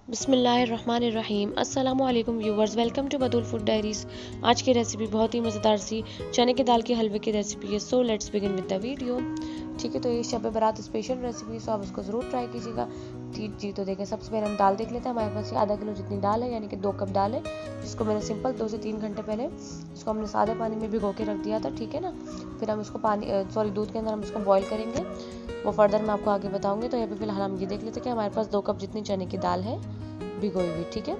बिस्मिल्लाहिर्रहमानिर्रहीम। अस्सलामुअलैकुम viewers, welcome to Batool food diaries. आज की रेसिपी बहुत ही मज़ेदार सी चने की दाल के हलवे की रेसिपी है। So let's begin with the video. ठीक है, तो ये शब बारात स्पेशल रेसिपी है, सो आप उसको ज़रूर ट्राई कीजिएगा। जी तो देखें, सबसे पहले हम दाल देख लेते हैं। हमारे पास ये आधा किलो जितनी दाल है, यानी कि 2 कप दाल है, जिसको मैंने सिंपल 2 से 3 घंटे पहले इसको हमने सादे पानी में भिगो के रख दिया था। ठीक है ना। फिर हम इसको दूध के अंदर हम इसको बॉईल करेंगे। वो फर्दर मैं आपको आगे बताऊंगी। तो यहाँ पे फिलहाल हम ये देख लेते हैं कि हमारे पास 2 कप जितनी चने की दाल है भिगोई हुई। ठीक है,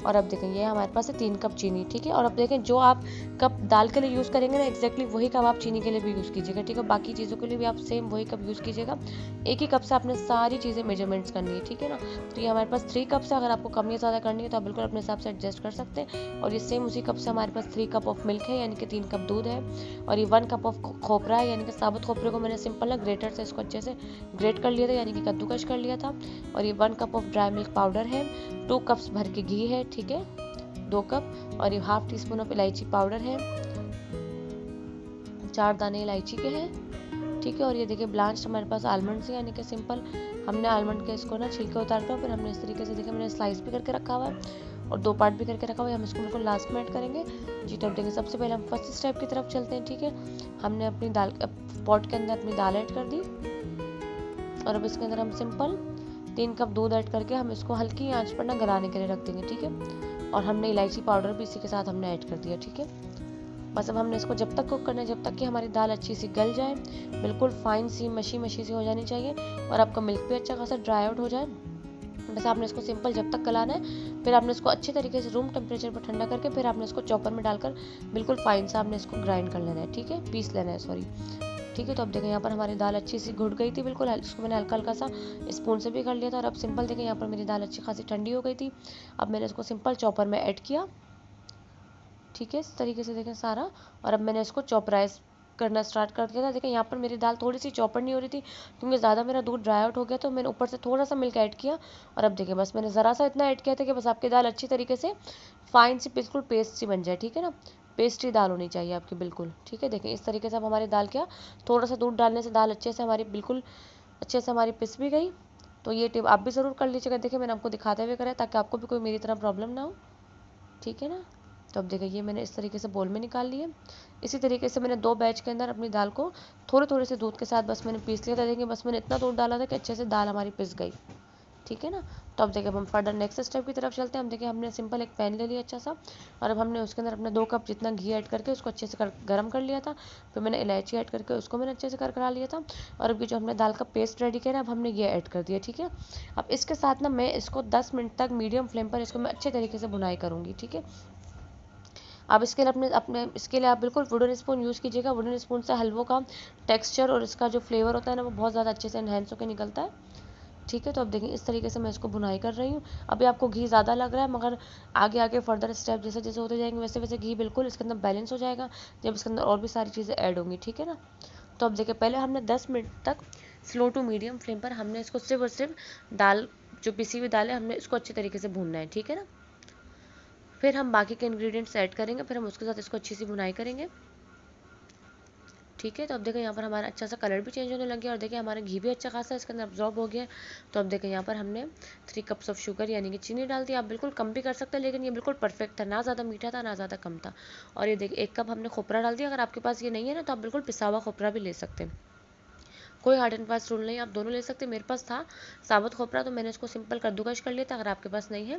और अब देखें ये हमारे पास है 3 कप चीनी। ठीक है, और अब देखें जो आप कप दाल के लिए यूज़ करेंगे ना, एग्जैक्टली वही कप आप चीनी के लिए भी यूज़ कीजिएगा। ठीक है, बाकी चीज़ों के लिए भी आप सेम वही कप यूज़ कीजिएगा। एक ही कप से आपने सारी चीज़ें मेजरमेंट्स करनी है। ठीक है ना। तो ये हमारे पास 3 कप्स है। अगर आपको कम या ज़्यादा करनी है तो आप बिल्कुल अपने हिसाब से एडजस्ट कर सकते हैं। और ये सेम उसी कप से हमारे पास 3 कप ऑफ मिल्क है, यानी कि 3 कप दूध है। और ये 1 कप ऑफ खोपरा है, यानी कि साबुत खोपरे को मैंने सिंपल ना ग्रेटर से इसको अच्छे से ग्रेट कर लिया था, यानी कि कद्दूकश कर लिया था। और ये 1 cup of dry milk powder है। 2 कप्स भर के घी है। ठीक है, 2 कप। और ये हाफ टी स्पून ऑफ इलायची पाउडर है, 4 दाने इलायची के हैं। ठीक है, और ये देखिए ब्लांच हमारे पास आलमंड्स है, यानी कि सिंपल हमने आलमंड के इसको ना छिलके उतार कर फिर हमने इस तरीके से देखिए मैंने स्लाइस भी करके रखा हुआ है और 2 पार्ट भी करके रखा हुआ है। हम इसको बिल्कुल लास्ट में ऐड करेंगे। जी तो अब देखिए सबसे पहले हम फर्स्ट स्टेप की तरफ चलते हैं। ठीक है, हमने अपनी दाल पॉट के अंदर अपनी दाल ऐड कर दी और अब इसके अंदर हम सिंपल 3 कप दूध ऐड करके हम इसको हल्की आंच पर ना गलाने के लिए रख देंगे। ठीक है, और हमने इलायची पाउडर भी इसी के साथ हमने ऐड कर दिया। ठीक है, बस अब हमने इसको जब तक कुक करना है जब तक कि हमारी दाल अच्छी सी गल जाए, बिल्कुल फाइन सी मशी मशी सी हो जानी चाहिए और आपका मिल्क भी अच्छा खासा ड्राई आउट हो जाए। बस आपने इसको सिंपल जब तक गलाना है, फिर आपने इसको अच्छे तरीके से रूम टेम्परेचर पर ठंडा करके फिर आपने इसको चॉपर में डालकर बिल्कुल फाइन सा आपने इसको ग्राइंड कर लेना है। ठीक है, पीस लेना है, सॉरी। ठीक है, तो अब देखें यहाँ पर हमारी दाल अच्छी सी घुट गई थी बिल्कुल। इसको मैंने हल्का हल्का सा स्पून से भी कर लिया था। और अब सिंपल देखें यहाँ पर मेरी दाल अच्छी खासी ठंडी हो गई थी। अब मैंने इसको सिंपल चॉपर में ऐड किया। ठीक है, इस तरीके से देखें सारा। और अब मैंने इसको चॉपराइज करना स्टार्ट कर दिया था। देखिए यहाँ पर मेरी दाल थोड़ी सी चॉपर नहीं हो रही थी क्योंकि ज़्यादा मेरा दूध ड्राई आउट हो गया, तो मैंने ऊपर से थोड़ा सा मिल्क ऐड किया। और अब देखिए बस मैंने ज़रा सा इतना ऐड किया था कि बस आपकी दाल अच्छी तरीके से फाइन सी बिल्कुल पेस्ट सी बन जाए। ठीक है ना, पेस्ट्री दाल होनी चाहिए आपकी बिल्कुल। ठीक है, देखें इस तरीके से अब हमारी दाल क्या, थोड़ा सा दूध डालने से दाल अच्छे से हमारी बिल्कुल अच्छे से हमारी पिस भी गई। तो ये टिप आप भी ज़रूर कर लीजिएगा। देखिए मैंने आपको दिखाते हुए करा है ताकि आपको भी कोई मेरी तरह प्रॉब्लम ना हो। ठीक है ना। तो अब देखिए ये मैंने इस तरीके से बोल में निकाल लिए। इसी तरीके से मैंने 2 बैच के अंदर अपनी दाल को थोड़े थोड़े से दूध के साथ बस मैंने पीस लिया था। देखिए बस मैंने इतना दूध डाला था कि अच्छे से दाल हमारी पिस गई। ठीक है ना। तो अब देखिए अब हम फर्दर नेक्स्ट स्टेप की तरफ चलते हैं। हम देखिए हमने सिंपल एक पैन ले लिया अच्छा सा और अब हमने उसके अंदर अपना 2 कप जितना घी ऐड करके उसको अच्छे से गर्म कर लिया था। फिर मैंने इलायची ऐड करके उसको मैंने अच्छे से करा लिया था। और अब ये जो हमने दाल का पेस्ट रेडी किया ना, अब हमने ये ऐड कर दिया। ठीक है, अब इसके साथ ना मैं इसको 10 मिनट तक मीडियम फ्लेम पर इसको मैं अच्छे तरीके से भुनाई करूँगी। ठीक है, अब इसके लिए अपने अपने इसके लिए आप बिल्कुल वुडन स्पून यूज़ कीजिएगा। वुडन स्पून से हलवों का टेक्सचर और इसका जो फ्लेवर होता है ना, वो बहुत ज़्यादा अच्छे से एनहेंस होकर निकलता है। ठीक है, तो अब देखिए इस तरीके से मैं इसको भुनाई कर रही हूँ। अभी आपको घी ज़्यादा लग रहा है, मगर आगे आगे फर्दर स्टेप जैसे जैसे होते जाएंगे वैसे वैसे घी बिल्कुल इसके अंदर बैलेंस हो जाएगा जब इसके अंदर और भी सारी चीज़ें ऐड होंगी। ठीक है ना। तो अब देखिए पहले हमने 10 मिनट तक स्लो टू मीडियम फ्लेम पर हमने इसको सिर्फ और सिर्फ दाल, जो पिसी हुई दाल है, हमने इसको अच्छी तरीके से भूनना है। ठीक है ना। फिर हम बाकी के इंग्रेडिएंट्स ऐड करेंगे, फिर हम उसके साथ इसको अच्छी सी भुनाई करेंगे। ठीक है, तो अब देखिए यहाँ पर हमारा अच्छा सा कलर भी चेंज होने लग गया और देखिए हमारा घी भी अच्छा खासा इसके अंदर अब्जॉर्ब हो गया। तो अब देखिए यहाँ पर हमने 3 कप्स ऑफ शुगर यानी कि चीनी डाल दी। आप बिल्कुल कम भी कर सकते हैं, लेकिन ये बिल्कुल परफेक्ट था, ना ज़्यादा मीठा था ना ज़्यादा कम था। और ये देखिए 1 कप हमने खोपरा डाल दिया। अगर आपके पास ये नहीं है ना तो आप बिल्कुल पिसा हुआ खोपरा भी ले सकते हैं, कोई हार्ड एंड फास्ट रूल नहीं, आप दोनों ले सकते हैं। मेरे पास था साबुत खोपरा तो मैंने इसको सिंपल कद्दूकश कर लिया था। अगर आपके पास नहीं है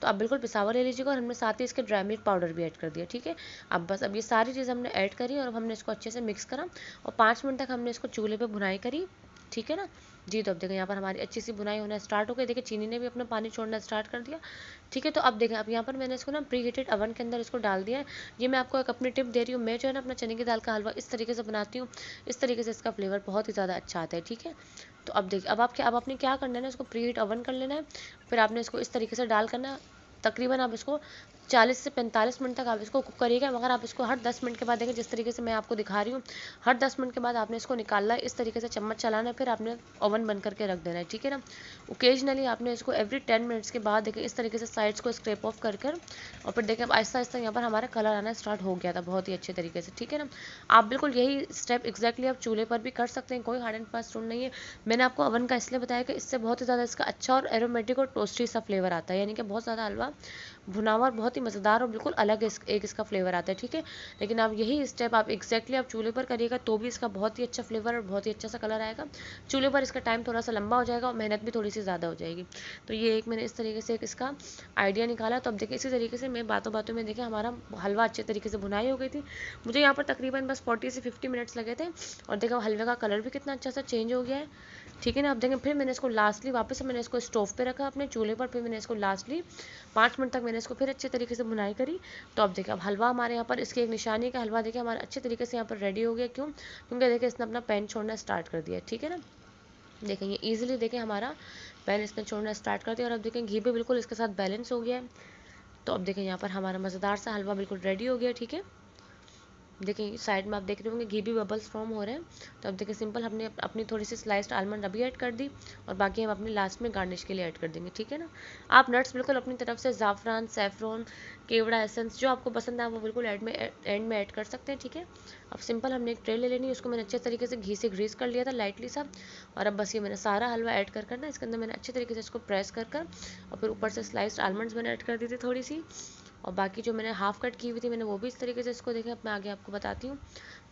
तो आप बिल्कुल पिसावा ले लीजिएगा। और हमने साथ ही इसके ड्राई मिल्क पाउडर भी ऐड कर दिया। ठीक है, अब ये सारी चीज़ हमने ऐड करी और अब हमने इसको अच्छे से मिक्स करा और 5 मिनट तक हमने इसको चूल्हे पर भुनाई करी। ठीक है ना। जी तो अब देखिए यहाँ पर हमारी अच्छी सी बुनाई होना स्टार्ट हो गई। देखिए चीनी ने भी अपना पानी छोड़ना स्टार्ट कर दिया। ठीक है, तो अब देखें अब यहाँ पर मैंने इसको ना प्री हीटेड अवन के अंदर इसको डाल दिया है। ये मैं आपको एक अपनी टिप दे रही हूँ। मैं जो है ना अपना चने की दाल का हलवा इस तरीके से बनाती हूँ, इस तरीके से इसका फ्लेवर बहुत ही ज़्यादा अच्छा आता है। ठीक है, तो अब देखिए अब आपने क्या करना है ना, इसको प्री हीट अवन कर लेना है। फिर आपने इसको इस तरीके से डाल करना, तकरीबन आप इसको 40 से 45 मिनट तक आप इसको कुक करिएगा, मगर आप इसको हर 10 मिनट के बाद देखें, जिस तरीके से मैं आपको दिखा रही हूँ, हर 10 मिनट के बाद आपने इसको निकालना है, इस तरीके से चम्मच चलाना है, फिर आपने ओवन बंद करके रख देना है, ठीक है ना। ओकेजनली आपने इसको एवरी 10 मिनट्स के बाद देखें इस तरीके से साइड्स को स्क्रैप ऑफ कर कर, और फिर देखें आहिस्ता आहिस्ता यहाँ पर हमारा कलर आना स्टार्ट हो गया था बहुत ही अच्छे तरीके से, ठीक है ना। आप बिल्कुल यही स्टेप एक्जैक्टली आप चूल्हे पर भी कर सकते हैं, कोई हार्ड एंड फास्ट रूल नहीं है। मैंने आपको ओवन का इसलिए बताया कि इससे बहुत ही ज़्यादा इसका अच्छा और एरोमेटिक और टोस्टी सा फ्लेवर आता है, यानी कि बहुत ज़्यादा हलवा भुना हुआ और बहुत ही मज़ेदार और बिल्कुल अलग एक इसका फ्लेवर आता है, ठीक है। लेकिन आप यही स्टेप आप एक्जैक्टली आप चूल्हे पर करिएगा तो भी इसका बहुत ही अच्छा फ्लेवर और बहुत ही अच्छा सा कलर आएगा। चूल्हे पर इसका टाइम थोड़ा सा लंबा हो जाएगा और मेहनत भी थोड़ी सी ज़्यादा हो जाएगी। तो ये एक मैंने इस तरीके से एक इसका आइडिया निकाला। तो अब देखिए इसी तरीके से मैं बातों बातों में देखिए हमारा हलवा अच्छे तरीके से भुनाई हो गई थी। मुझे यहाँ पर तकरीबन बस 40 से 50 मिनट्स लगे थे, और देखो हलवे का कलर भी कितना अच्छा सा चेंज हो गया है, ठीक है ना। अब देखें फिर मैंने इसको लास्टली वापस से मैंने इसको स्टोव पे रखा अपने चूल्हे पर, फिर मैंने इसको लास्टली 5 मिनट तक मैंने इसको फिर अच्छे तरीके से भुनाई करी। तो अब देखिए अब हलवा हमारे यहाँ पर इसकी एक निशानी का हलवा देखिए हमारा अच्छे तरीके से यहाँ पर रेडी हो गया। क्यों? क्योंकि देखिए इसने अपना पैन छोड़ना स्टार्ट कर दिया, ठीक है ना। देखें ये ईजिली देखें हमारा पैन इसने छोड़ना स्टार्ट कर दिया, और अब देखें घी भी बिल्कुल इसके साथ बैलेंस हो गया है। तो अब देखें यहाँ पर हमारा मज़ेदार सा हलवा बिल्कुल रेडी हो गया, ठीक है। देखिए साइड में आप देख रहे होंगे घी भी बबल्स फॉर्म हो रहे हैं। तो अब देखिए सिंपल हमने अपनी थोड़ी सी स्लाइस्ड आलमंड अभी ऐड कर दी, और बाकी हम अपने लास्ट में गार्निश के लिए ऐड कर देंगे, ठीक है ना। आप नट्स बिल्कुल अपनी तरफ से ज़ाफ़रान, सैफ़रॉन, केवड़ा एसेंस जो आपको पसंद है आप वो बिल्कुल एंड में ऐड कर सकते हैं, ठीक है। अब सिंपल हमने एक ट्रे ले लेनी है, उसको मैंने अच्छे तरीके से घी से ग्रीस कर लिया था लाइटली सा, और अब बस ये मैंने सारा हलवा ऐड कर करना इसके अंदर मैंने अच्छे तरीके से इसको प्रेस कर कर, और फिर ऊपर से स्लाइस्ड आलमंड्स मैंने ऐड कर दी थी थोड़ी सी, और बाकी जो मैंने हाफ कट की हुई थी मैंने वो भी इस तरीके से इसको देखें, अब मैं आगे आपको बताती हूँ।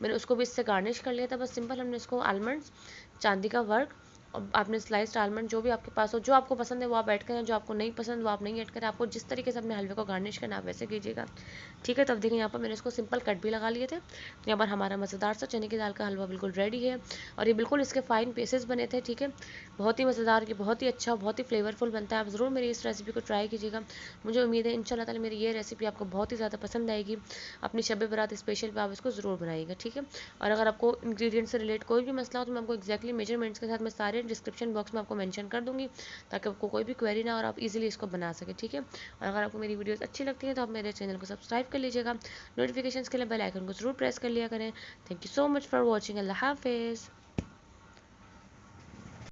मैंने उसको भी इससे गार्निश कर लिया था। बस सिंपल हमने इसको आलमंड्स, चांदी का वर्क, और आपने स्लाइस्ड आलमंड जो भी आपके पास हो, जो आपको पसंद है वो आप ऐड करें, जो आपको नहीं पसंद वो आप नहीं ऐड करें। आपको जिस तरीके से अपने हलवे को गार्निश करना आप वैसे कीजिएगा, ठीक है। तो अब देखिए यहाँ पर मैंने इसको सिंपल कट भी लगा लिए थे। तो यहाँ पर हमारा मज़ेदार सा चने की दाल का हलवा बिल्कुल रेडी है, और ये बिल्कुल इसके फाइन पीसेस बने थे, ठीक है। बहुत ही मज़ेदार, ये बहुत ही अच्छा, बहुत ही फ्लेवरफुल बनता है। आप ज़रूर मेरी इस रेसिपी को ट्राई कीजिएगा। मुझे उम्मीद है इंशाल्लाह ताला मेरी ये रेसिपी आपको बहुत ही ज़्यादा पसंद आएगी। अपनी शब बारात स्पेशल पे आप इसको ज़रूर बनाइएगा, ठीक है। और अगर आपको इंग्रेडिएंट से रिलेट कोई भी मसला हो तो मैं आपको एक्जैक्टली मेजरमेंट्स के साथ मैं सारे डिस्क्रिप्शन बॉक्स में आपको मेंशन कर दूंगी, ताकि आपको कोई भी क्वेरी ना और आप इजीली इसको बना सके, ठीक है। और अगर आपको मेरी वीडियोस अच्छी लगती हैं तो आप मेरे चैनल को सब्सक्राइब कर लीजिएगा, नोटिफिकेशंस के लिए बेल आइकन को जरूर प्रेस कर लिया करें। Thank you so much for watching. अल्लाह हाफिज़।